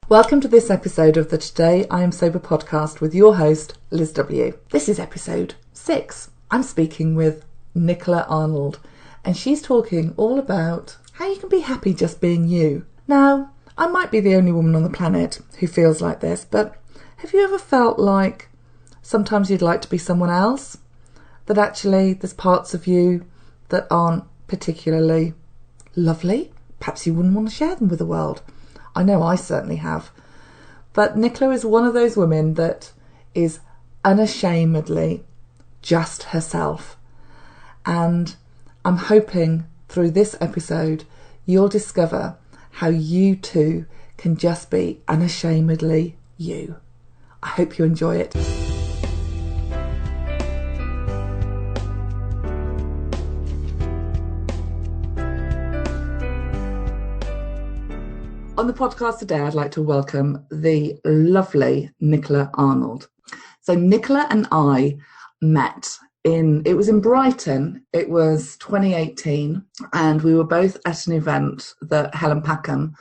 Welcome to this episode of the Today I Am Sober podcast with your host, Liz W. This is episode 6. I'm speaking with Nicola Arnold, and she's talking all about how you can be happy just being you. Now, I might be the only woman on the planet who feels like this, but have you ever felt like sometimes you'd like to be someone else? That actually there's parts of you that aren't particularly lovely? Perhaps you wouldn't want to share them with the world. I know I certainly have. But Nicola is one of those women that is unashamedly just herself. And I'm hoping through this episode you'll discover how you too can just be unashamedly you. I hope you enjoy it. On the podcast today, I'd like to welcome the lovely Nicola Arnold. So Nicola and I met it was in Brighton. It was 2018, and we were both at an event that Helen Packham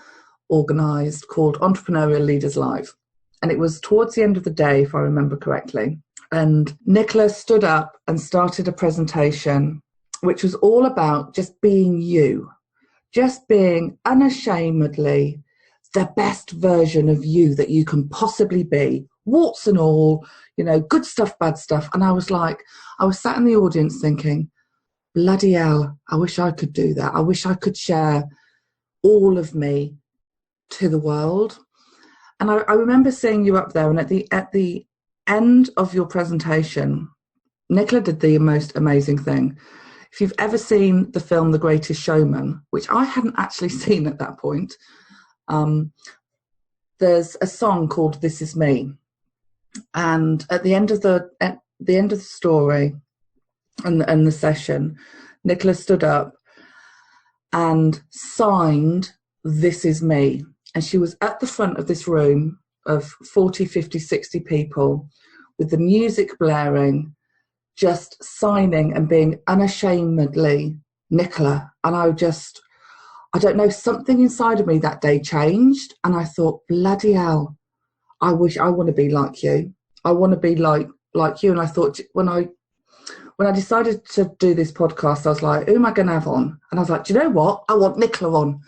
organised called Entrepreneurial Leaders Live. And it was towards the end of the day, if I remember correctly. And Nicola stood up and started a presentation, which was all about just being you, just being unashamedly the best version of you that you can possibly be, warts and all, good stuff, bad stuff. And I was sat in the audience thinking, bloody hell, I wish I could do that. I wish I could share all of me to the world. And I remember seeing you up there, and at the end of your presentation, Nicola did the most amazing thing. If you've ever seen the film The Greatest Showman, which I hadn't actually seen at that point, there's a song called This Is Me, and at the end of the story and the session, Nicola stood up and signed This Is Me, and she was at the front of this room of 40, 50, 60 people with the music blaring, just signing and being unashamedly Nicola. And I don't know, something inside of me that day changed, and I thought, bloody hell, I want to be like you. I want to be like you. And I thought, when I decided to do this podcast, I was like, who am I going to have on? And I was like, do you know what? I want Nicola on,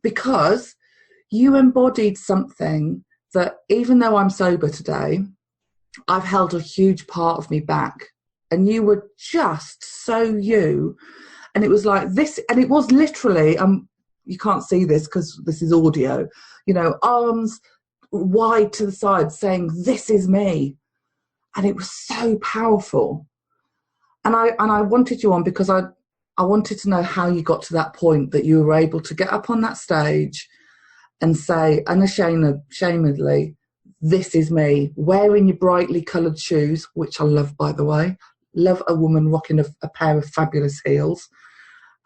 because you embodied something that, even though I'm sober today, I've held a huge part of me back. And you were just so you. And it was like this, and it was literally, you can't see this because this is audio, arms wide to the side saying, this is me. And it was so powerful. And I wanted you on because I wanted to know how you got to that point that you were able to get up on that stage and say unashamedly, this is me, wearing your brightly coloured shoes, which I love, by the way. Love a woman rocking a pair of fabulous heels.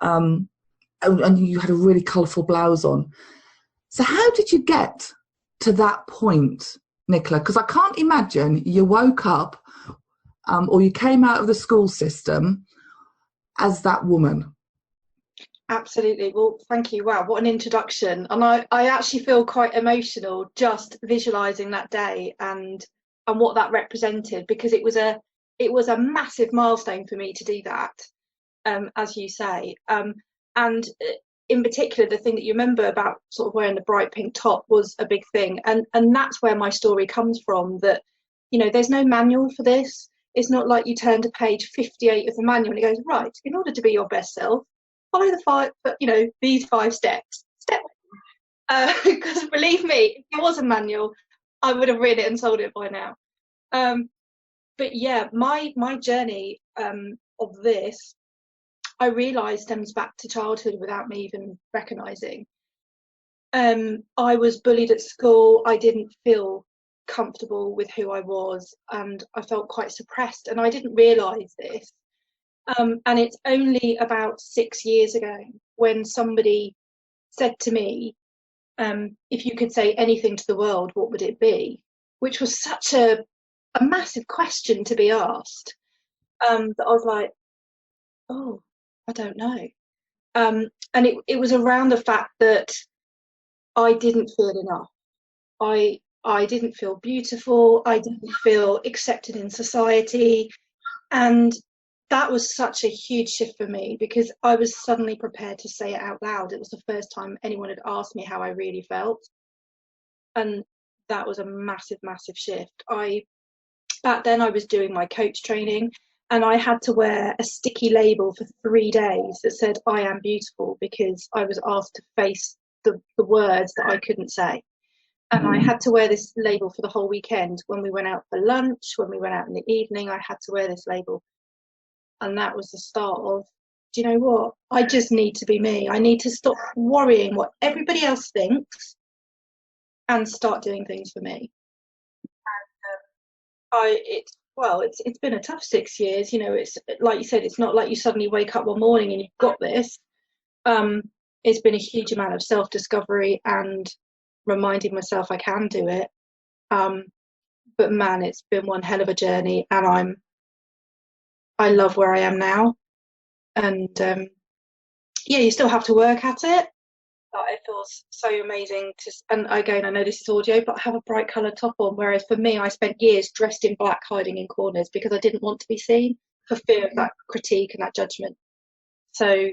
And you had a really colourful blouse on. So how did you get to that point, Nicola? Because I can't imagine you woke up or you came out of the school system as that woman. Absolutely. Well, thank you. Wow, what an introduction. And I actually feel quite emotional just visualising that day and what that represented, because it was a massive milestone for me to do that, as you say. And in particular, the thing that you remember about sort of wearing the bright pink top was a big thing. And that's where my story comes from, that, there's no manual for this. It's not like you turn to page 58 of the manual and it goes, right, in order to be your best self, follow these 5 steps. Because believe me, if there was a manual, I would have read it and sold it by now. But yeah, my journey of this, I realise, stems back to childhood without me even recognising. I was bullied at school. I didn't feel comfortable with who I was, and I felt quite suppressed, and I didn't realise this. And it's only about 6 years ago when somebody said to me, if you could say anything to the world, what would it be? Which was such a massive question to be asked, that I was like, oh, I don't know. And it was around the fact that I didn't feel enough. I didn't feel beautiful. I didn't feel accepted in society. And that was such a huge shift for me, because I was suddenly prepared to say it out loud. It was the first time anyone had asked me how I really felt. And that was a massive, massive shift. Back then I was doing my coach training, and I had to wear a sticky label for 3 days that said I am beautiful, because I was asked to face the words that I couldn't say. And I had to wear this label for the whole weekend. When we went out for lunch, when we went out in the evening, I had to wear this label. And that was the start of, do you know what? I just need to be me. I need to stop worrying what everybody else thinks and start doing things for me. And it's been a tough 6 years. You know, it's like you said, it's not like you suddenly wake up one morning and you've got this. It's been a huge amount of self-discovery and reminding myself I can do it. But man, it's been one hell of a journey, and I love where I am now. And you still have to work at it, but it feels so amazing and again, I know this is audio, but I have a bright coloured top on, whereas for me, I spent years dressed in black, hiding in corners, because I didn't want to be seen for fear of that critique and that judgment. So,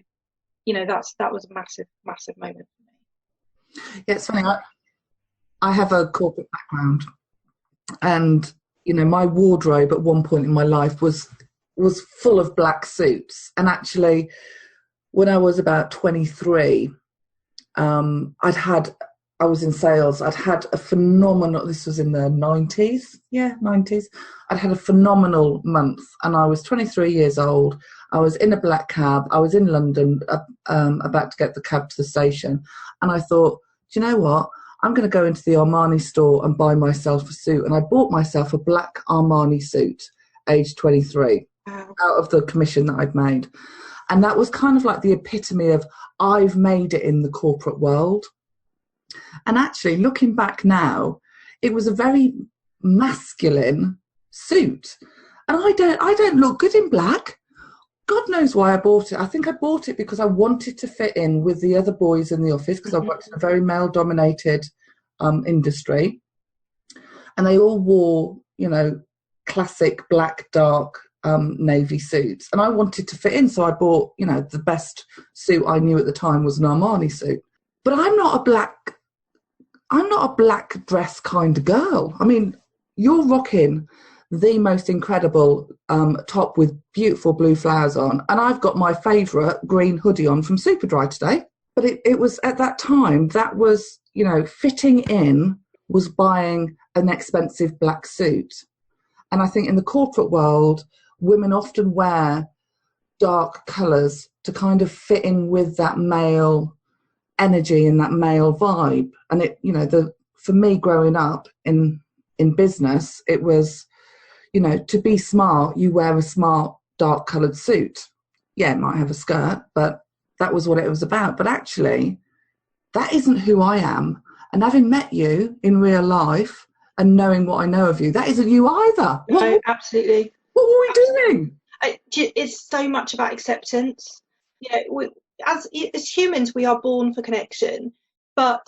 you know, that was a massive, massive moment for me. Yeah, it's funny. I have a corporate background, and you know, my wardrobe at one point in my life was full of black suits. And actually, when I was about 23, I was in sales. I'd had a phenomenal, this was in the 90s. Yeah, 90s. I'd had a phenomenal month, and I was 23 years old. I was in a black cab. I was in London, about to get the cab to the station. And I thought, do you know what? I'm going to go into the Armani store and buy myself a suit. And I bought myself a black Armani suit, aged 23, out of the commission that I'd made. And that was kind of like the epitome of, I've made it in the corporate world. And actually, looking back now, it was a very masculine suit. And I don't look good in black. God knows why I bought it. I think I bought it because I wanted to fit in with the other boys in the office, because I worked in a very male-dominated industry. And they all wore, you know, classic black, dark navy suits. And I wanted to fit in, so I bought, you know, the best suit I knew at the time was an Armani suit. But I'm not a black dress kind of girl. I mean, you're rocking the most incredible top with beautiful blue flowers on, and I've got my favourite green hoodie on from Superdry today. But it was at that time, that was, you know, fitting in was buying an expensive black suit. And I think in the corporate world, women often wear dark colours to kind of fit in with that male energy and that male vibe. And it, you know, for me growing up in business, it was, you know, to be smart, you wear a smart, dark coloured suit. Yeah, it might have a skirt, but that was what it was about. But actually, that isn't who I am. And having met you in real life and knowing what I know of you, that isn't you either. No, absolutely. What were we doing? It's so much about acceptance. You know, as humans, we are born for connection. But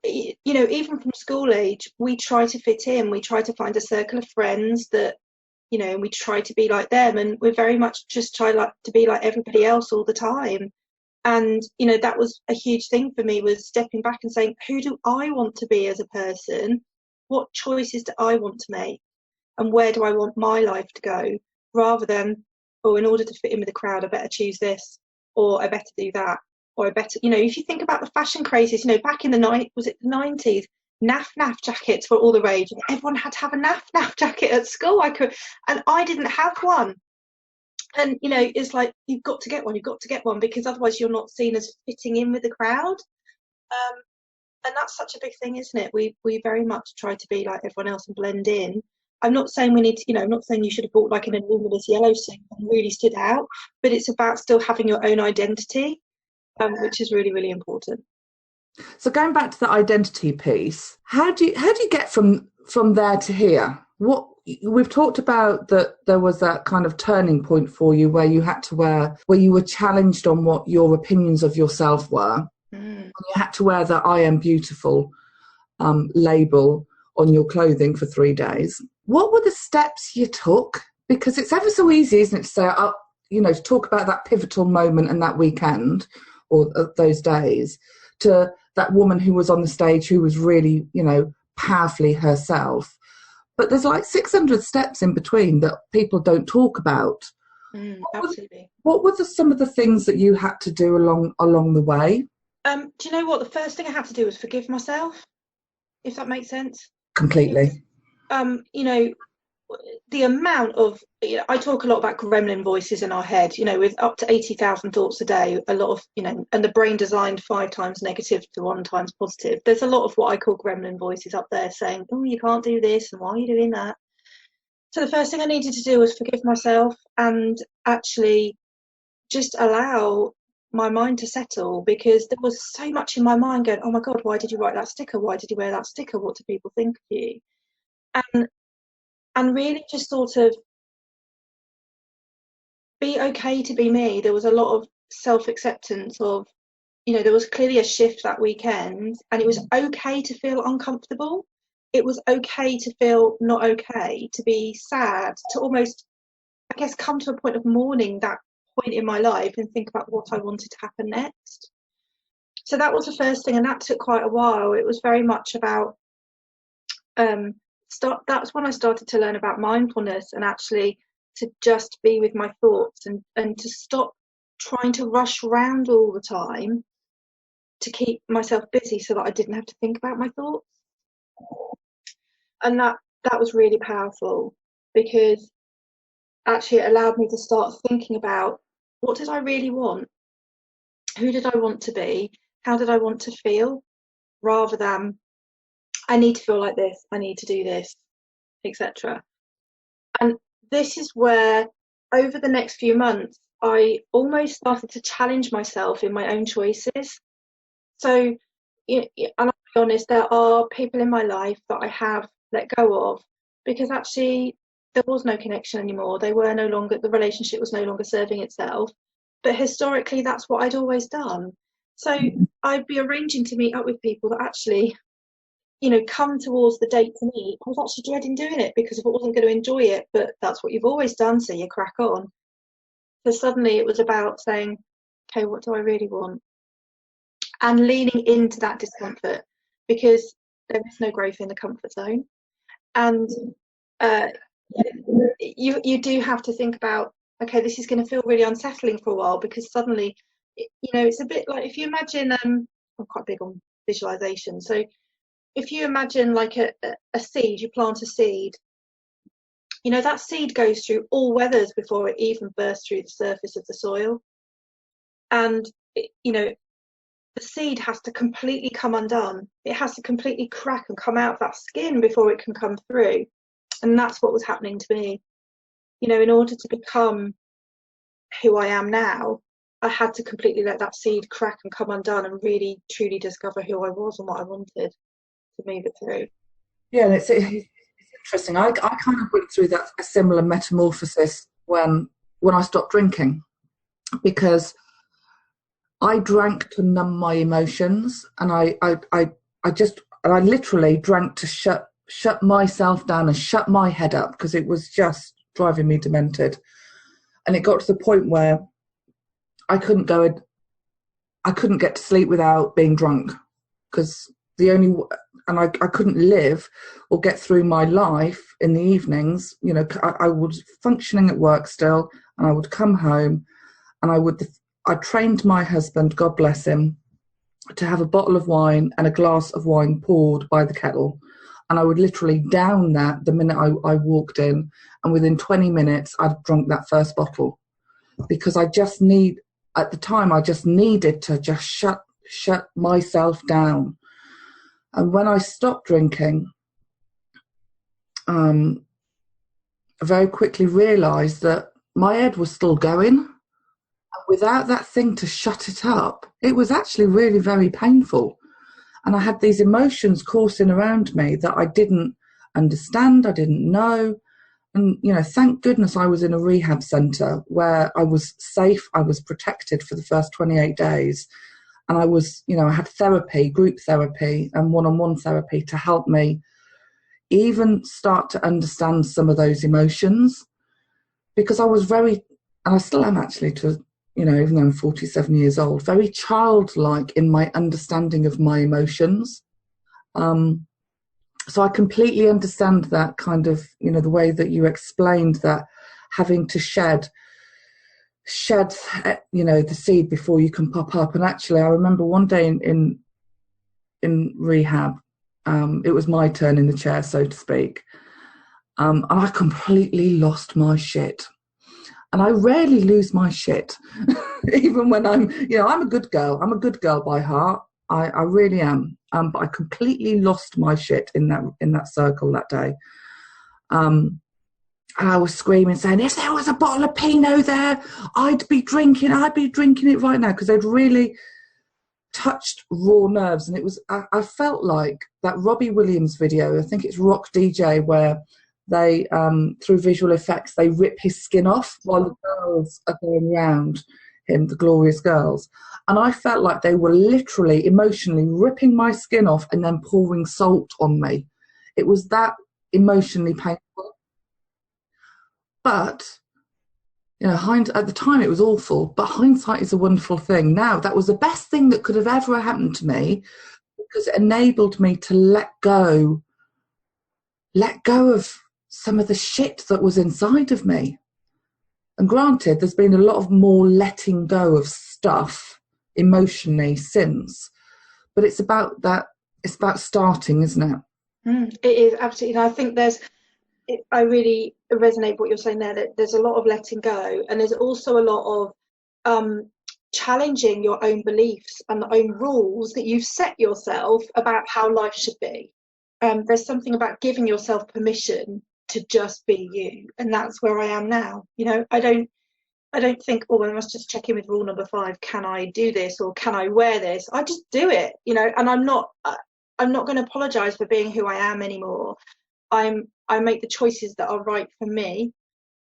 you know, even from school age, we try to fit in. We try to find a circle of friends that, you know, and we try to be like them. And we're very much just try to be like everybody else all the time. And, you know, that was a huge thing for me, was stepping back and saying, who do I want to be as a person? What choices do I want to make? And where do I want my life to go? Rather than, oh, in order to fit in with the crowd, I better choose this, or I better do that. Or I better, you know, if you think about the fashion crazes, you know, back in the 90s, naff jackets were all the rage, and everyone had to have a naff jacket at school. And I didn't have one. And, you know, it's like, you've got to get one, because otherwise you're not seen as fitting in with the crowd. And that's such a big thing, isn't it? We very much try to be like everyone else and blend in. I'm not saying we need to, you know, I'm not saying you should have bought like an luminous yellow suit and really stood out, but it's about still having your own identity. Which is really, really important. So going back to the identity piece, how do you get from there to here? What we've talked about, that there was that kind of turning point for you where you were challenged on what your opinions of yourself were. You had to wear the I am beautiful label on your clothing for 3 days. What were the steps you took? Because it's ever so easy, isn't it, to say, to talk about that pivotal moment and that weekend or those days, to that woman who was on the stage who was really, powerfully herself. But there's like 600 steps in between that people don't talk about. Absolutely. What were some of the things that you had to do along the way? Do you know what? The first thing I had to do was forgive myself, if that makes sense. Completely. The amount of, I talk a lot about gremlin voices in our head, with up to 80,000 thoughts a day, a lot of, and the brain designed 5 times negative to 1 times positive. There's a lot of what I call gremlin voices up there saying, oh, you can't do this, and why are you doing that? So the first thing I needed to do was forgive myself and actually just allow my mind to settle, because there was so much in my mind going, oh my God, why did you write that sticker? Why did you wear that sticker? What do people think of you? And really just sort of be okay to be me. There was a lot of self-acceptance of, there was clearly a shift that weekend, and it was okay to feel uncomfortable. It was okay to feel not okay, to be sad, to almost, I guess, come to a point of mourning that point in my life and think about what I wanted to happen next. So that was the first thing, and that took quite a while. It was very much about that's when I started to learn about mindfulness, and actually to just be with my thoughts and to stop trying to rush around all the time to keep myself busy so that I didn't have to think about my thoughts. And that was really powerful, because actually it allowed me to start thinking about, what did I really want? Who did I want to be? How did I want to feel? Rather than, I need to feel like this, I need to do this, etc. And this is where, over the next few months, I almost started to challenge myself in my own choices. So, and I'll be honest, there are people in my life that I have let go of, because actually there was no connection anymore. They were no longer, the relationship was no longer serving itself. But historically, that's what I'd always done. So I'd be arranging to meet up with people that actually, come towards the date to meet. I was actually dreading doing it, because if I wasn't going to enjoy it, but that's what you've always done, so you crack on. So suddenly it was about saying, okay, what do I really want? And leaning into that discomfort, because there is no growth in the comfort zone. And you do have to think about, okay, this is going to feel really unsettling for a while, because suddenly, it's a bit like, if you imagine, I'm quite big on visualization. So if you imagine like a seed, you plant a seed, that seed goes through all weathers before it even bursts through the surface of the soil. And, the seed has to completely come undone. It has to completely crack and come out of that skin before it can come through. And that's what was happening to me. In order to become who I am now, I had to completely let that seed crack and come undone and really, truly discover who I was and what I wanted to move it through. Yeah, and it's interesting. I kind of went through a similar metamorphosis when I stopped drinking, because I drank to numb my emotions, and I literally drank to shut myself down and shut my head up, because it was just driving me demented. And it got to the point where I couldn't get to sleep without being drunk, because I couldn't live or get through my life in the evenings. I was functioning at work still, and I would come home, and I trained my husband, God bless him, to have a bottle of wine and a glass of wine poured by the kettle. And I would literally down that the minute I walked in, and within 20 minutes I'd drunk that first bottle, because at the time I just needed to just shut myself down. And when I stopped drinking, I very quickly realised that my head was still going. Without that thing to shut it up, it was actually really very painful. And I had these emotions coursing around me that I didn't understand, I didn't know. And, thank goodness I was in a rehab centre where I was safe, I was protected for the first 28 days. And I was, I had therapy, group therapy and one-on-one therapy to help me even start to understand some of those emotions, because I was very, and I still am actually, even though I'm 47 years old, very childlike in my understanding of my emotions. So I completely understand that kind of, the way that you explained that, having to shed, the seed before you can pop up. And actually, I remember one day in rehab, it was my turn in the chair, so to speak. And I completely lost my shit. And I rarely lose my shit, even when I'm a good girl. I'm a good girl by heart. I really am. But I completely lost my shit in that circle that day. And I was screaming, saying, if there was a bottle of Pinot there, I'd be drinking it right now, because they'd really touched raw nerves. And it was, I felt like that Robbie Williams video, I think it's Rock DJ, where they, through visual effects, they rip his skin off while the girls are going round him, the glorious girls. And I felt like they were literally, emotionally ripping my skin off and then pouring salt on me. It was that emotionally painful. But, at the time it was awful, but hindsight is a wonderful thing. Now, that was the best thing that could have ever happened to me, because it enabled me to let go of some of the shit that was inside of me. And granted, there's been a lot of more letting go of stuff emotionally since, but it's about starting, isn't it? It is, absolutely. And I think I really resonate with what you're saying there, that there's a lot of letting go, and there's also a lot of challenging your own beliefs and the own rules that you've set yourself about how life should be. There's something about giving yourself permission to just be you, and that's where I am now. I don't think, I must just check in with rule number 5. Can I do this, or can I wear this? I just do it, and I'm not going to apologize for being who I am anymore. I make the choices that are right for me,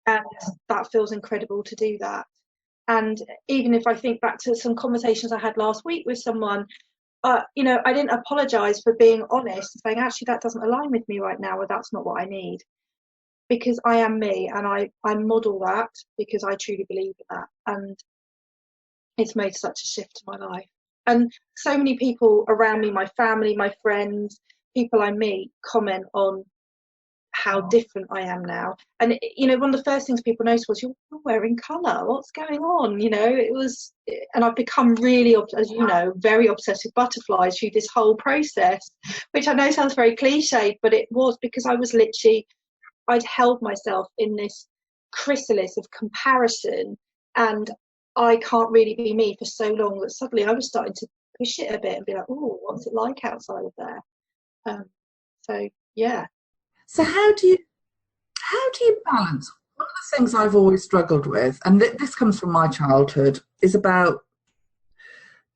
and that feels incredible to do that. And even if I think back to some conversations I had last week with someone, I didn't apologize for being honest and saying, actually, that doesn't align with me right now, or that's not what I need. Because I am me, and I model that because I truly believe in that. And it's made such a shift in my life. And so many people around me, my family, my friends, people I meet, comment on how different I am now. And one of the first things people noticed was, you're wearing colour, what's going on? It was, and I've become really, as you know, very obsessed with butterflies through this whole process, which I know sounds very cliched, but it was because I was literally, I'd held myself in this chrysalis of comparison, and I can't really be me for so long that suddenly I was starting to push it a bit and be like, oh, what's it like outside of there? So yeah. So how do you balance? One of the things I've always struggled with, and this comes from my childhood, is about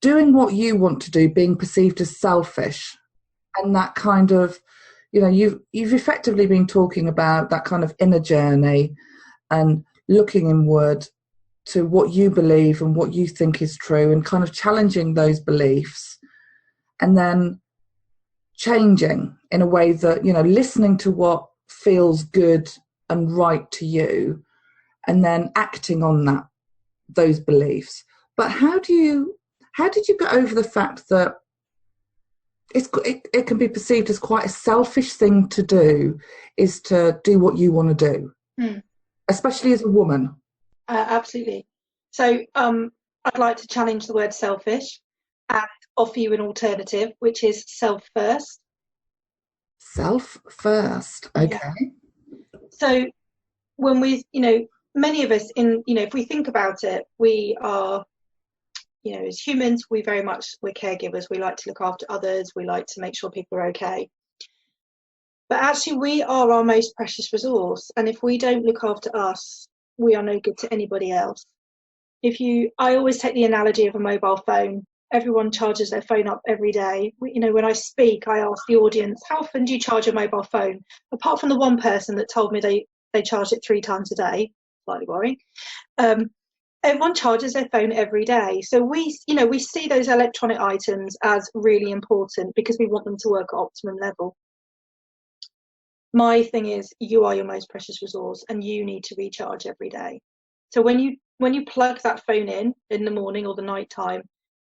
doing what you want to do, being perceived as selfish, and that kind of, you've effectively been talking about that kind of inner journey and looking inward to what you believe and what you think is true, and kind of challenging those beliefs, and then changing in a way that, listening to what feels good and right to you, and then acting on those beliefs. But how did you get over the fact that it can be perceived as quite a selfish thing to do, is to do what you want to do, especially as a woman? Absolutely. So I'd like to challenge the word selfish and offer you an alternative, which is self first. Self first, okay. Yeah. So when many of us if we think about it, we are, as humans, we're caregivers. We like to look after others. We like to make sure people are okay. But actually, we are our most precious resource. And if we don't look after us, we are no good to anybody else. I always take the analogy of a mobile phone. Everyone charges their phone up every day. When I speak, I ask the audience, how often do you charge your mobile phone? Apart from the one person that told me they charge it 3 times a day, slightly worrying. everyone charges their phone every day. So we see those electronic items as really important because we want them to work at optimum level. My thing is, you are your most precious resource and you need to recharge every day. So when you plug that phone in the morning or the night time,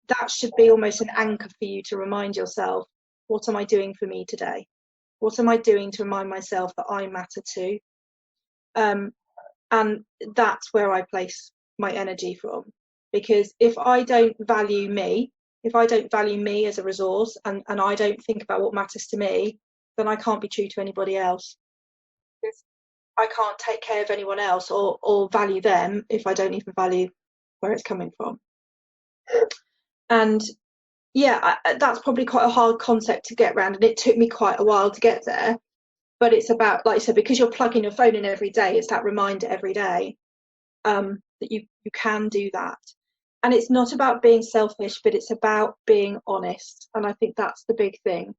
that should be almost an anchor for you to remind yourself, what am I doing for me today? What am I doing to remind myself that I matter too? And that's where I place my energy from. Because if I don't value me as a resource, and I don't think about what matters to me, then I can't be true to anybody else. Because I can't take care of anyone else or value them if I don't even value where it's coming from. And yeah, that's probably quite a hard concept to get around, and it took me quite a while to get there. But it's about, like I said, because you're plugging your phone in every day, it's that reminder every day that you can do that. And it's not about being selfish, but it's about being honest. And I think that's the big thing,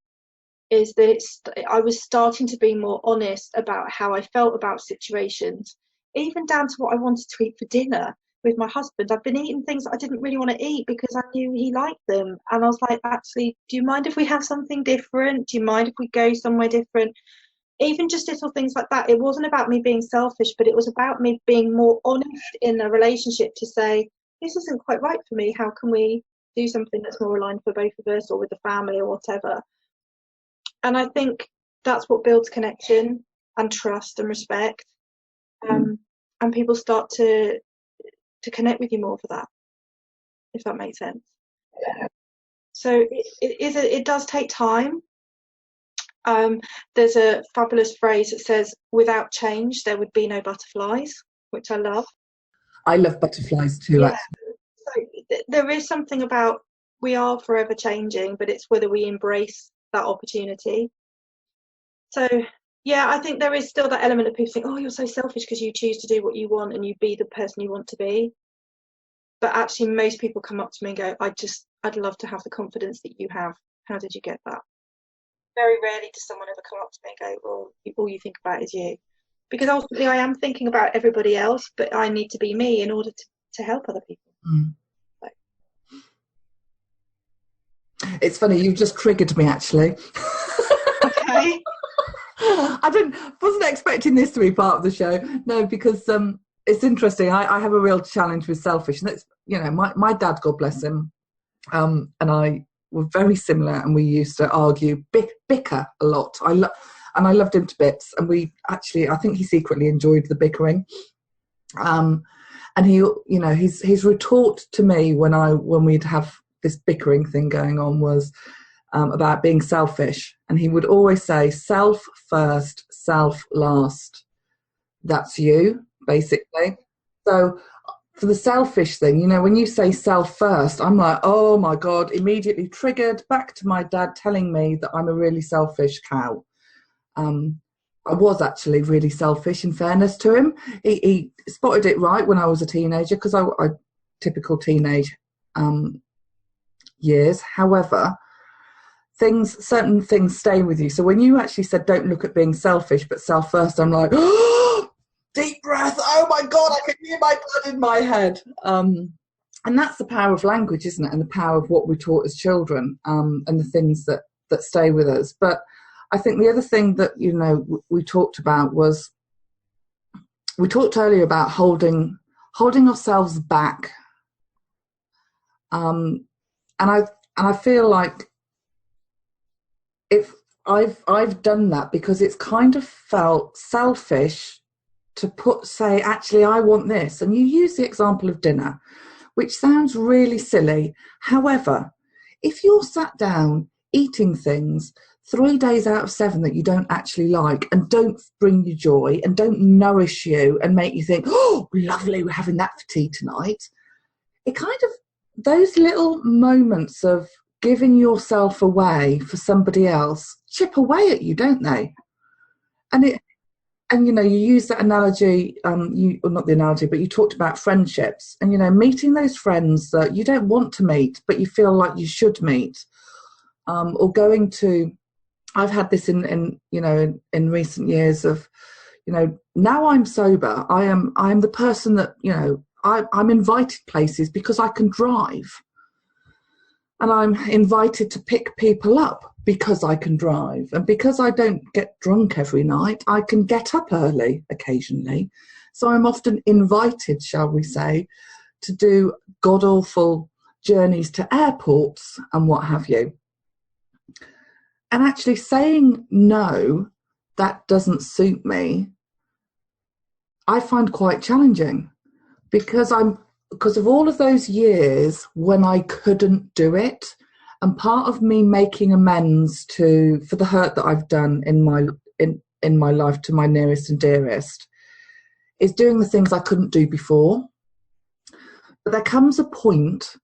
is that I was starting to be more honest about how I felt about situations, even down to what I wanted to eat for dinner with my husband. I've been eating things that I didn't really want to eat because I knew he liked them. And I was like, actually, do you mind if we have something different? Do you mind if we go somewhere different? Even just little things like that. It wasn't about me being selfish, but it was about me being more honest in a relationship to say, this isn't quite right for me. How can we do something that's more aligned for both of us or with the family or whatever? And I think that's what builds connection and trust and respect. And people start to connect with you more for that, if that makes sense. So it does take time. There's a fabulous phrase that says, without change, there would be no butterflies, which I love. I love butterflies too, Yeah. actually. So there is something about, we are forever changing, but it's whether we embrace that opportunity. So yeah, I think there is still that element of people think, oh, you're so selfish because you choose to do what you want and you be the person you want to be. But actually, most people come up to me and go, I'd love to have the confidence that you have. How did you get that? Very rarely does someone ever come up to me and go, well, all you think about is you. Because ultimately I am thinking about everybody else, but I need to be me in order to help other people. So. It's funny, you've just triggered me, actually. Okay. I wasn't expecting this to be part of the show. No, because it's interesting. I have a real challenge with selfish. And it's, my dad, God bless him, and I were very similar, and we used to argue, bicker a lot. I loved him to bits, and I think he secretly enjoyed the bickering. And he, his retort to me when we'd have this bickering thing going on was about being selfish, and he would always say, "Self first, self last." That's you, basically. So for the selfish thing, when you say self first, I'm like, oh my God, immediately triggered back to my dad telling me that I'm a really selfish cow. I was actually really selfish, in fairness to him. He spotted it right when I was a teenager, because I typical teenage years. However, certain things stay with you. So when you actually said, don't look at being selfish, but self first, I'm like, oh, deep breath. Oh my God, I can hear my blood in my head. And that's the power of language, isn't it? And the power of what we're taught as children, and the things that stay with us. But I think the other thing that, we talked about was, we talked earlier about holding ourselves back. And I feel like if I've done that because it's kind of felt selfish to say, actually, I want this. And you use the example of dinner, which sounds really silly. However, if you're sat down eating things 3 days out of 7 that you don't actually like and don't bring you joy and don't nourish you and make you think, oh, lovely, we're having that for tea tonight. It kind of, those little moments of giving yourself away for somebody else chip away at you, don't they? And you use that analogy, not the analogy, but you talked about friendships and, meeting those friends that you don't want to meet, but you feel like you should meet, or going to, I've had this in recent years of, now I'm sober. I'm the person that, I'm invited places because I can drive. And I'm invited to pick people up because I can drive. And because I don't get drunk every night, I can get up early occasionally. So I'm often invited, shall we say, to do god-awful journeys to airports and what have you. And actually saying no, that doesn't suit me, I find quite challenging because of all of those years when I couldn't do it, and part of me making amends for the hurt that I've done in my life to my nearest and dearest is doing the things I couldn't do before. But there comes a point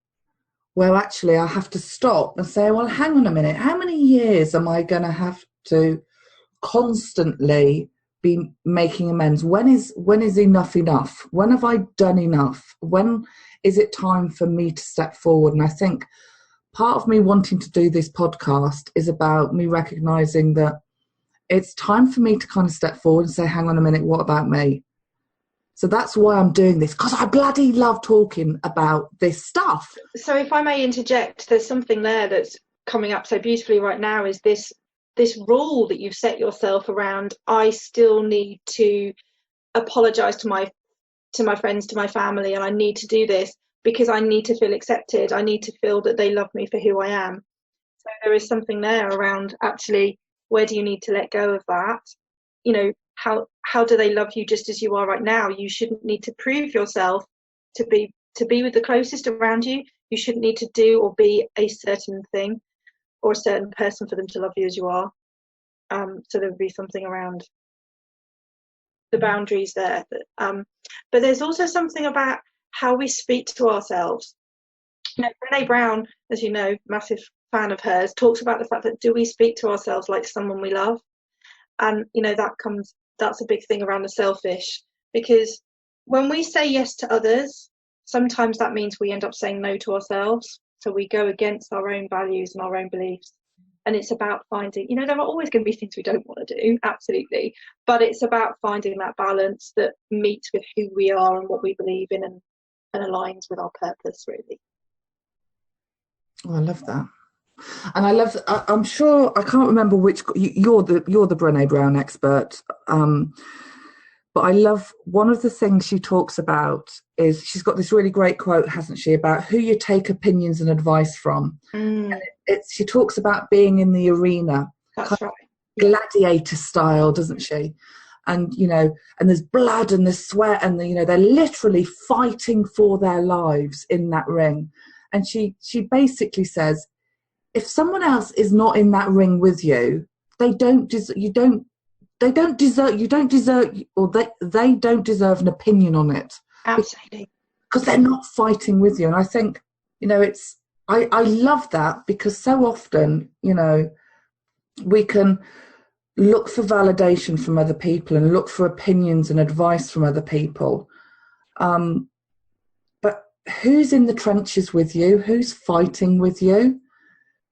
where actually I have to stop and say, well, hang on a minute, how many years am I going to have to constantly be making amends? When is enough enough? When have I done enough? When is it time for me to step forward? And I think part of me wanting to do this podcast is about me recognizing that it's time for me to kind of step forward and say, hang on a minute, what about me? So that's why I'm doing this, because I bloody love talking about this stuff. So if I may interject, there's something there that's coming up so beautifully right now, is this rule that you've set yourself around. I still need to apologise to my friends, to my family, and I need to do this because I need to feel accepted. I need to feel that they love me for who I am. So there is something there around actually, where do you need to let go of that? You know, how do they love you just as you are right now? You shouldn't need to prove yourself to be with the closest around you. You shouldn't need to do or be a certain thing or a certain person for them to love you as you are. So there would be something around the boundaries there. But there's also something about how we speak to ourselves. You know, Brené Brown, as you know, massive fan of hers, talks about the fact that do we speak to ourselves like someone we love? And, you know, that's a big thing around the selfish, because when we say yes to others, sometimes that means we end up saying no to ourselves. So we go against our own values and our own beliefs. And it's about finding, you know, there are always going to be things we don't want to do, absolutely. But it's about finding that balance that meets with who we are and what we believe in and aligns with our purpose, really. Oh, I love that. And I love, I'm sure, I can't remember which, you're the Brené Brown expert. But I love, one of the things she talks about is, she's got this really great quote, hasn't she, about who you take opinions and advice from. And she talks about being in the arena. That's right. Gladiator style, doesn't she? And, you know, and there's blood and there's sweat and, you know, they're literally fighting for their lives in that ring. And she basically says, if someone else is not in that ring with you, they don't deserve an opinion on it. Absolutely. Because they're not fighting with you. And I think, you know, I love that, because so often, you know, we can look for validation from other people and look for opinions and advice from other people. But who's in the trenches with you? Who's fighting with you?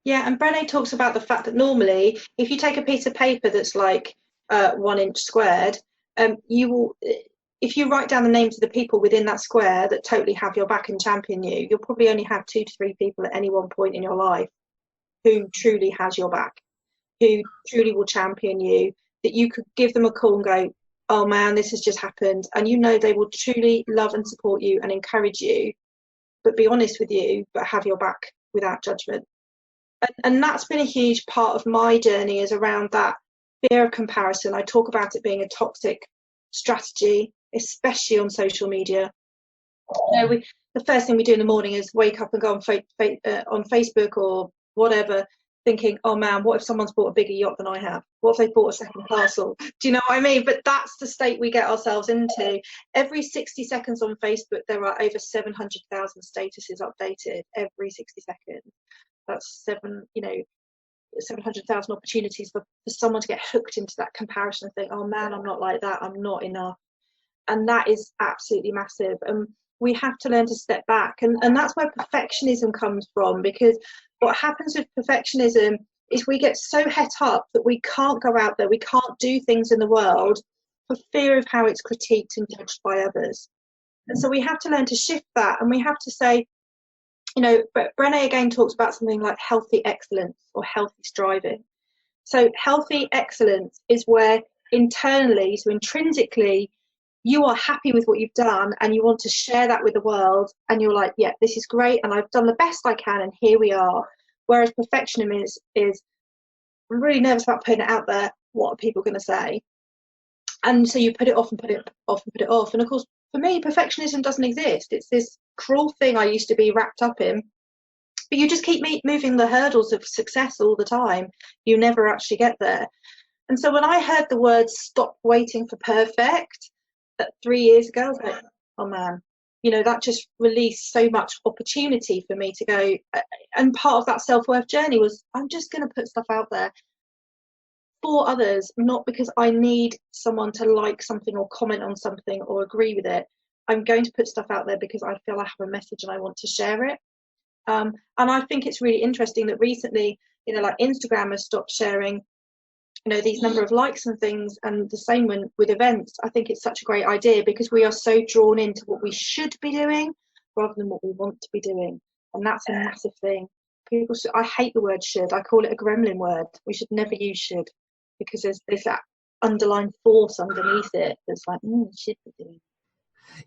Yeah, and Brené talks about the fact that normally, if you take a piece of paper that's like 1 inch squared, if you write down the names of the people within that square that totally have your back and champion you, you'll probably only have 2 to 3 people at any one point in your life who truly has your back, who truly will champion you, that you could give them a call and go, oh man, this has just happened. And you know they will truly love and support you and encourage you, but be honest with you, but have your back without judgment. And that's been a huge part of my journey, is around that fear of comparison. I talk about it being a toxic strategy, especially on social media. You know, the first thing we do in the morning is wake up and go on Facebook or whatever, thinking, oh man, what if someone's bought a bigger yacht than I have? What if they bought a second castle? Do you know what I mean? But that's the state we get ourselves into. Every 60 seconds on Facebook, there are over 700,000 statuses updated every 60 seconds. That's 700,000 opportunities for someone to get hooked into that comparison and think, oh man, I'm not like that, I'm not enough. And that is absolutely massive. And we have to learn to step back. And that's where perfectionism comes from, because what happens with perfectionism is we get so het up that we can't go out there, we can't do things in the world for fear of how it's critiqued and judged by others. And so we have to learn to shift that, and we have to say, you know, but Brené again talks about something like healthy excellence or healthy striving. So healthy excellence is where internally, so intrinsically, you are happy with what you've done and you want to share that with the world, and you're like, yeah, this is great and I've done the best I can and here we are. Whereas perfectionism is I'm really nervous about putting it out there. What are people going to say? And so you put it off and put it off and put it off. And of course, for me, perfectionism doesn't exist. It's this cruel thing I used to be wrapped up in. But you just keep moving the hurdles of success all the time. You never actually get there. And so when I heard the words "stop waiting for perfect" that 3 years ago, I was like, oh man, you know, that just released so much opportunity for me to go. And part of that self-worth journey was, I'm just going to put stuff out there for others, not because I need someone to like something or comment on something or agree with it. I'm going to put stuff out there because I feel I have a message and I want to share it. And I think it's really interesting that recently, you know, like Instagram has stopped sharing, you know, these number of likes and things, and the same with events. I think it's such a great idea because we are so drawn into what we should be doing rather than what we want to be doing, and that's a massive thing. I hate the word should. I call it a gremlin word. We should never use should, because there's that underlying force underneath it that's like, should be doing.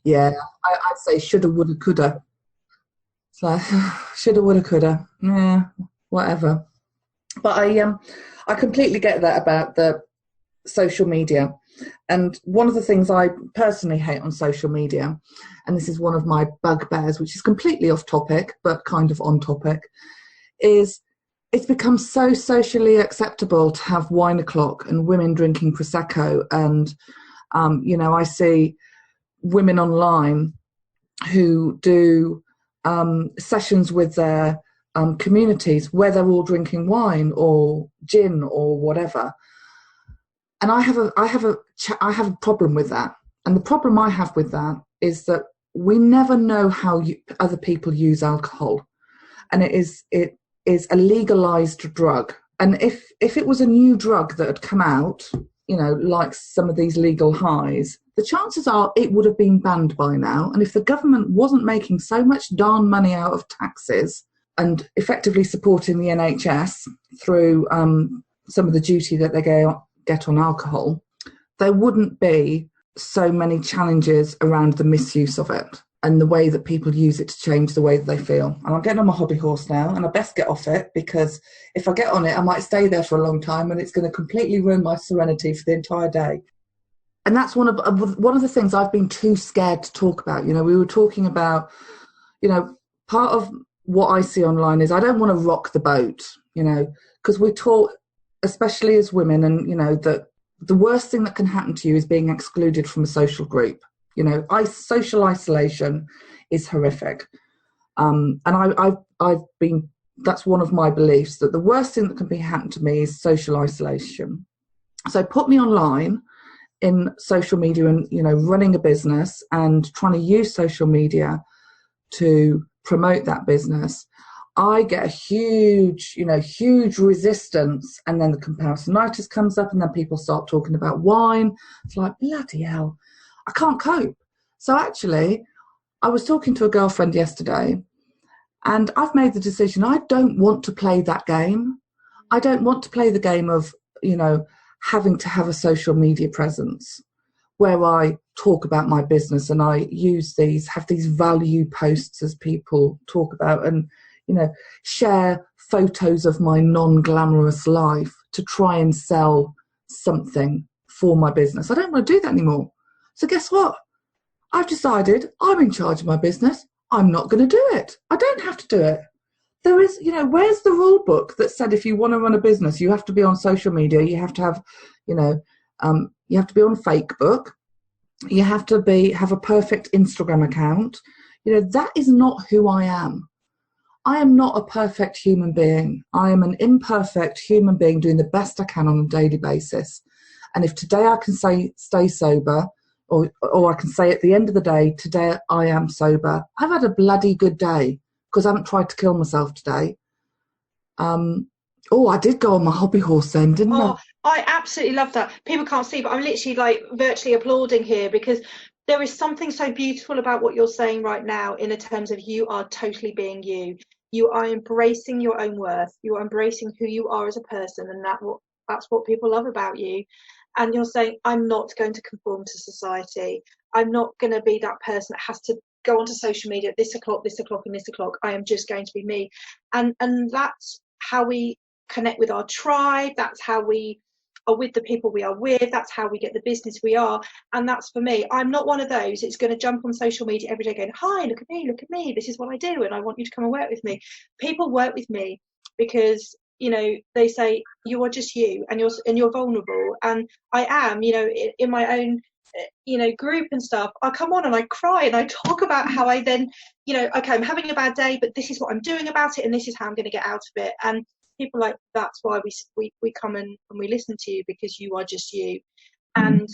Yeah, I'd say shoulda, woulda, coulda. It's like shoulda, woulda, coulda. Yeah, whatever. But I completely get that about the social media. And one of the things I personally hate on social media, and this is one of my bugbears, which is completely off topic, but kind of on topic, is it's become so socially acceptable to have wine o'clock and women drinking Prosecco. And, you know, I see women online who do sessions with their communities where they're all drinking wine or gin or whatever. And I have a problem with that. And the problem I have with that is that we never know how other people use alcohol, and it is a legalized drug. And if it was a new drug that had come out, you know, like some of these legal highs, the chances are it would have been banned by now. And if the government wasn't making so much darn money out of taxes and effectively supporting the NHS through some of the duty that they get on alcohol, there wouldn't be so many challenges around the misuse of it and the way that people use it to change the way that they feel. And I'm getting on my hobby horse now, and I best get off it, because if I get on it, I might stay there for a long time and it's going to completely ruin my serenity for the entire day. And that's one of the things I've been too scared to talk about. You know, we were talking about, you know, part of what I see online is I don't want to rock the boat, you know, because we're taught, especially as women, and, you know, that the worst thing that can happen to you is being excluded from a social group. You know, social isolation is horrific. And I've been, that's one of my beliefs, that the worst thing that can be happen to me is social isolation. So put me online in social media and, you know, running a business and trying to use social media to promote that business, I get a huge resistance, and then the comparisonitis comes up, and then people start talking about wine. It's like, bloody hell, I can't cope. So actually, I was talking to a girlfriend yesterday, and I've made the decision I don't want to play that game. I don't want to play the game of, you know, having to have a social media presence where I talk about my business and I have these value posts, as people talk about, and, you know, share photos of my non-glamorous life to try and sell something for my business. I don't want to do that anymore. So guess what? I've decided I'm in charge of my business. I'm not going to do it. I don't have to do it. There is, you know, where's the rule book that said if you want to run a business, you have to be on social media, you have to have, you know, you have to be on Facebook, you have to have a perfect Instagram account. You know, that is not who I am. I am not a perfect human being. I am an imperfect human being doing the best I can on a daily basis. And if today I can stay sober, or I can say at the end of the day, today I am sober, I've had a bloody good day because I haven't tried to kill myself today. I did go on my hobby horse then, didn't I? I absolutely love that. People can't see, but I'm literally like virtually applauding here, because there is something so beautiful about what you're saying right now, in the terms of you are totally being you. You are embracing your own worth. You are embracing who you are as a person, and that's what people love about you. And you're saying, I'm not going to conform to society. I'm not going to be that person that has to go onto social media at this o'clock, and this o'clock. I am just going to be me. And that's how we connect with our tribe. That's how we are with the people we are with. That's how we get the business we are. And that's for me. I'm not one of those. It's going to jump on social media every day going, hi, look at me. This is what I do. And I want you to come and work with me. People work with me because, you know, they say, you are just you, and you're vulnerable. And I am, you know, in my own, you know, group and stuff, I come on and I cry and I talk about how I then, you know, okay, I'm having a bad day, but this is what I'm doing about it, and this is how I'm going to get out of it. And people like, that's why we come and we listen to you, because you are just you. And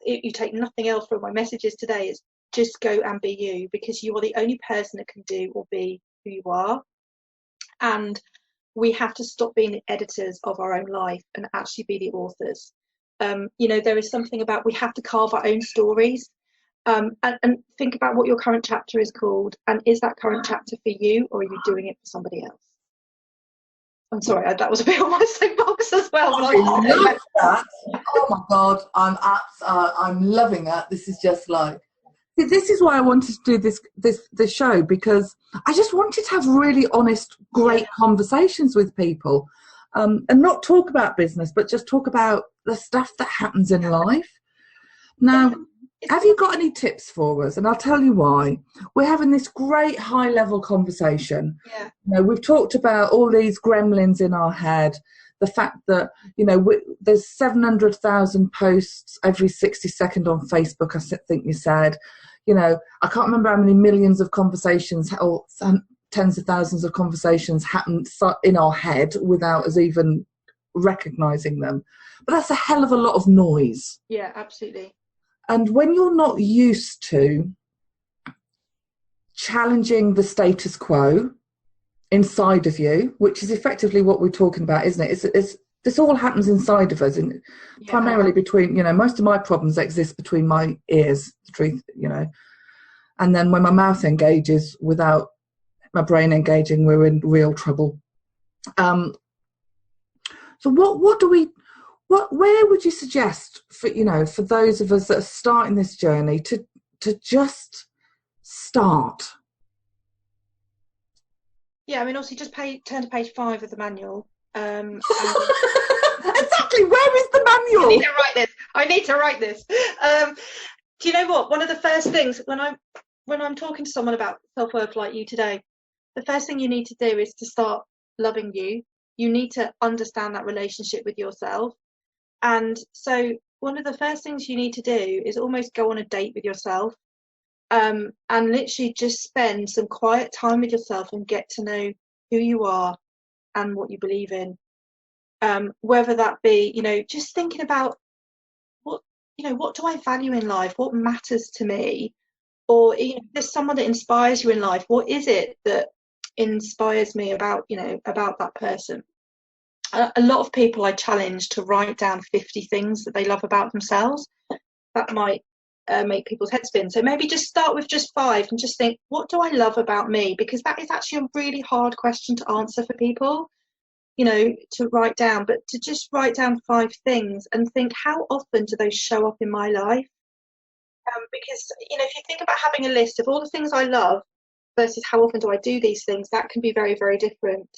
you take nothing else from my messages today, is just go and be you, because you are the only person that can do or be who you are. And we have to stop being the editors of our own life and actually be the authors. You know, there is something about, we have to carve our own stories, and think about what your current chapter is called, and is that current chapter for you, or are you doing it for somebody else? I'm sorry, that was a bit on my soapbox as well. I love that. Oh my God, I'm loving that. This is just like, this is why I wanted to do this show, because I just wanted to have really honest, great conversations with people, and not talk about business, but just talk about the stuff that happens in life. Now, have you got any tips for us? And I'll tell you why. We're having this great high-level conversation. Yeah. You know, we've talked about all these gremlins in our head, the fact that, you know, there's 700,000 posts every 60 seconds on Facebook, I think you said. You know, I can't remember how many millions of conversations or tens of thousands of conversations happen in our head without us even recognising them. But that's a hell of a lot of noise. Yeah, absolutely. And when you're not used to challenging the status quo inside of you, which is effectively what we're talking about, isn't it? This all happens inside of us, and primarily between, you know, most of my problems exist between my ears, the truth, you know. And then when my mouth engages without my brain engaging, we're in real trouble. So where would you suggest for, you know, for those of us that are starting this journey to just start? Yeah, I mean, also just turn to page 5 of the manual. Exactly. Where is the manual? I need to write this. Do you know what? One of the first things when I'm talking to someone about self-worth like you today, the first thing you need to do is to start loving you. You need to understand that relationship with yourself. And so one of the first things you need to do is almost go on a date with yourself, and literally just spend some quiet time with yourself and get to know who you are and what you believe in. Whether that be, you know, just thinking about what do I value in life? What matters to me? Or, you know, if there's someone that inspires you in life, what is it that inspires me about that person? A lot of people I challenge to write down 50 things that they love about themselves. That might make people's heads spin. So maybe just start with just 5 and just think, what do I love about me? Because that is actually a really hard question to answer for people, you know, to write down. But to just write down 5 things and think, how often do those show up in my life? Because, you know, if you think about having a list of all the things I love versus how often do I do these things, that can be very, very different.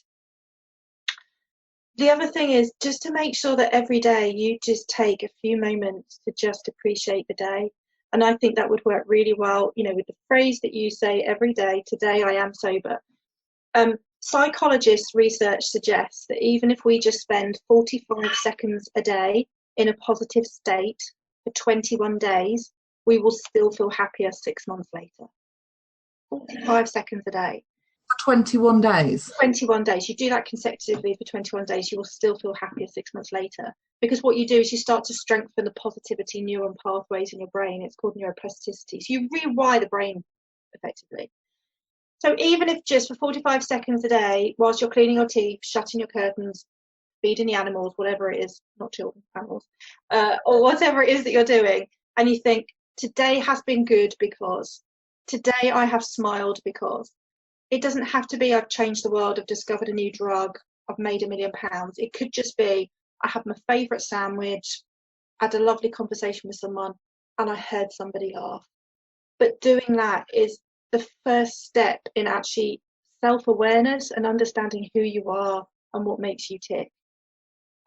The other thing is just to make sure that every day you just take a few moments to just appreciate the day. And I think that would work really well, you know, with the phrase that you say every day, today I am sober. Psychologists' research suggests that even if we just spend 45 seconds a day in a positive state for 21 days, we will still feel happier 6 months later. 45 seconds a day. 21 days. 21 days. You do that consecutively for 21 days, you will still feel happier 6 months later. Because what you do is you start to strengthen the positivity neuron pathways in your brain. It's called neuroplasticity. So you rewire the brain effectively. So even if just for 45 seconds a day, whilst you're cleaning your teeth, shutting your curtains, feeding the animals, whatever it is, not children, animals, or whatever it is that you're doing, and you think, today has been good because, today I have smiled because. It doesn't have to be I've changed the world, I've discovered a new drug, I've made £1 million. It could just be I had my favourite sandwich, had a lovely conversation with someone, and I heard somebody laugh. But doing that is the first step in actually self-awareness and understanding who you are and what makes you tick.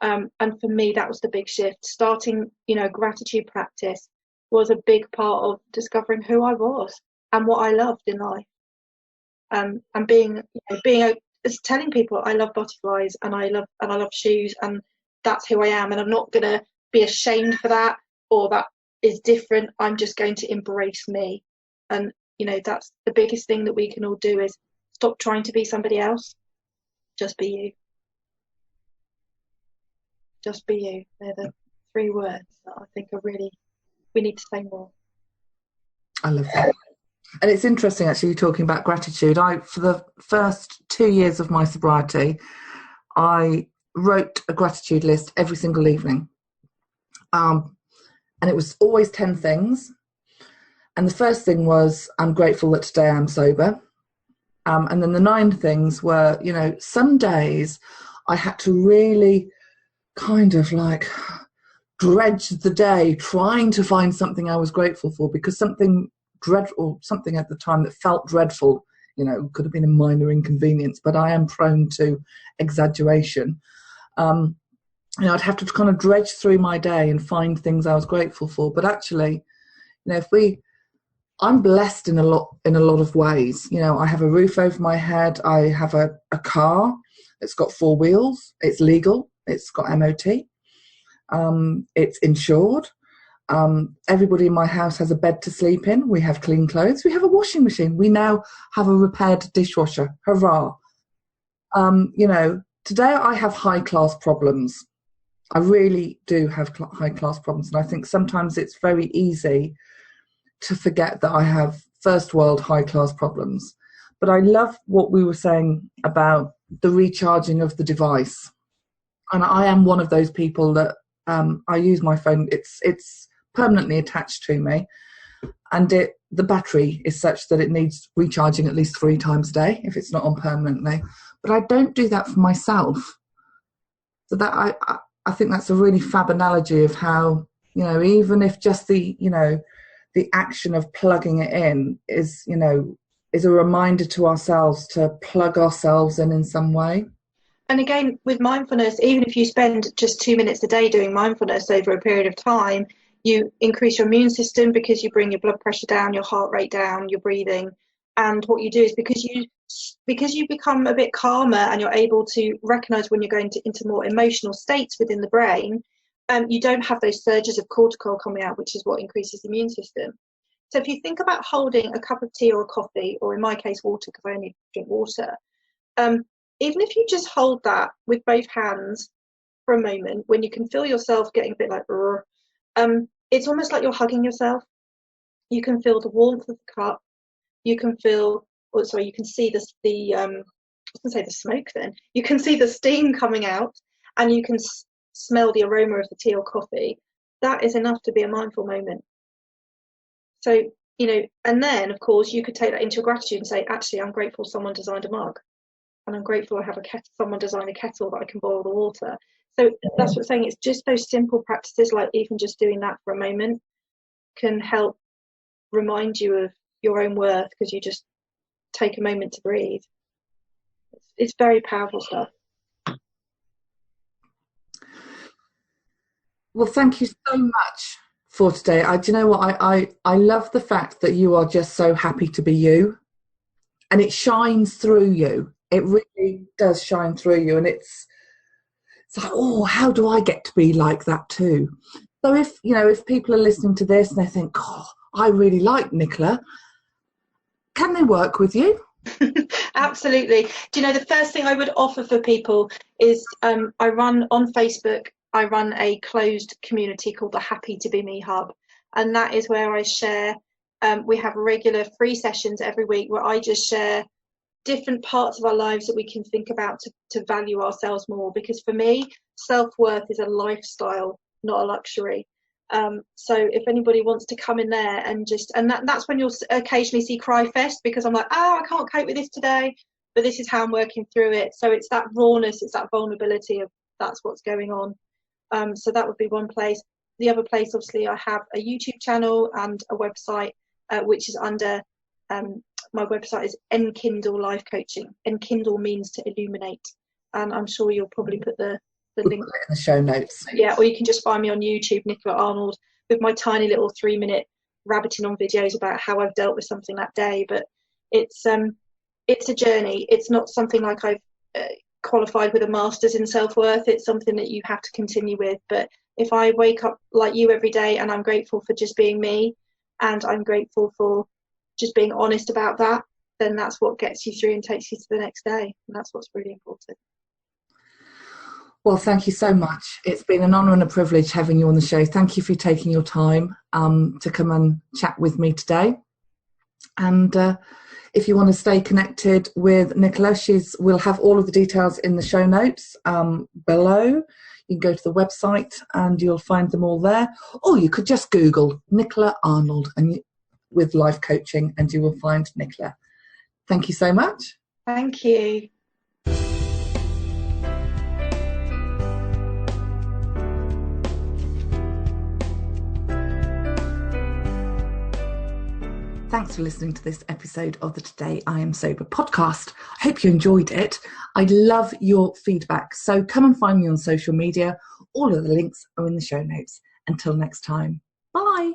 And for me, that was the big shift. Starting, gratitude practice was a big part of discovering who I was and what I loved in life. And being telling people I love butterflies and I love shoes, and that's who I am, and I'm not gonna be ashamed for that, or that is different. I'm just going to embrace me. And that's the biggest thing that we can all do, is stop trying to be somebody else. Just be you. Just be you. They're the 3 words that I think are really, we need to say more. I love that. And it's interesting, actually, talking about gratitude. For the first 2 years of my sobriety, I wrote a gratitude list every single evening. And it was always 10 things. And the first thing was, I'm grateful that today I'm sober. And then the 9 things were, some days I had to really kind of like dredge the day trying to find something I was grateful for, because something at the time that felt dreadful, could have been a minor inconvenience, but I am prone to exaggeration. I'd have to kind of dredge through my day and find things I was grateful for. But actually, I'm blessed in a lot of ways. I have a roof over my head. I have a car. It's got 4 wheels. It's legal. It's got MOT. It's insured. Everybody in my house has a bed to sleep in. We have clean clothes. We have a washing machine. We now have a repaired dishwasher. Hurrah. Today I have high-class problems. I really do have high-class problems. And I think sometimes it's very easy to forget that I have first-world high-class problems. But I love what we were saying about the recharging of the device. And I am one of those people that I use my phone. It's permanently attached to me, and the battery is such that it needs recharging at least 3 times a day if it's not on permanently. But I don't do that for myself. So that I think that's a really fab analogy of how, even if just the action of plugging it in is a reminder to ourselves to plug ourselves in some way. And again, with mindfulness, even if you spend just 2 minutes a day doing mindfulness over a period of time, you increase your immune system because you bring your blood pressure down, your heart rate down, your breathing. And what you do is because you become a bit calmer and you're able to recognize when you're going into more emotional states within the brain, you don't have those surges of cortisol coming out, which is what increases the immune system. So if you think about holding a cup of tea or a coffee, or in my case, water, because I only drink water, even if you just hold that with both hands for a moment, when you can feel yourself getting a bit like, it's almost like you're hugging yourself. You can feel the warmth of the cup. You can feel, you can see I was going to say the smoke then. You can see the steam coming out, and you can smell the aroma of the tea or coffee. That is enough to be a mindful moment. So, and then, of course, you could take that into gratitude and say, actually, I'm grateful someone designed a mug. And I'm grateful I have someone design a kettle that I can boil the water. So that's what I'm saying. It's just those simple practices, like even just doing that for a moment, can help remind you of your own worth, because you just take a moment to breathe. It's very powerful stuff. Well, thank you so much for today. Do you know what? I love the fact that you are just so happy to be you, and it shines through you. It really does shine through you, and it's like, oh, how do I get to be like that too? So if people are listening to this and they think, oh, I really like Nicola, can they work with you? Absolutely. Do you know, the first thing I would offer for people is I run on Facebook, I run a closed community called the Happy to Be Me Hub. And that is where I share, we have regular free sessions every week where I just share different parts of our lives that we can think about to value ourselves more. Because for me, self-worth is a lifestyle, not a luxury. So if anybody wants to come in there and that's when you'll occasionally see Cry Fest, because I'm like, I can't cope with this today, but this is how I'm working through it. So it's that rawness, it's that vulnerability of that's what's going on. So that would be one place. The other place, obviously, I have a YouTube channel and a website, which is under, my website is Enkindle Life Coaching. Enkindle means to illuminate. And I'm sure you'll probably put the link in the show notes. Yeah, or you can just find me on YouTube, Nicola Arnold, with my tiny little 3-minute rabbiting on videos about how I've dealt with something that day. But it's a journey. It's not something like I've qualified with a master's in self-worth. It's something that you have to continue with. But if I wake up like you every day and I'm grateful for just being me, and I'm grateful for just being honest about that, then that's what gets you through and takes you to the next day. And that's what's really important. Well, thank you so much. It's been an honour and a privilege having you on the show. Thank you for taking your time to come and chat with me today. And if you want to stay connected with Nicola, we'll have all of the details in the show notes below. You can go to the website and you'll find them all there. Or you could just Google Nicola Arnold with life coaching and you will find Nicola. Thank you so much. Thank you. Thanks for listening to this episode of the Today I Am Sober podcast. I hope you enjoyed it. I love your feedback. So come and find me on social media. All of the links are in the show notes. Until next time. Bye.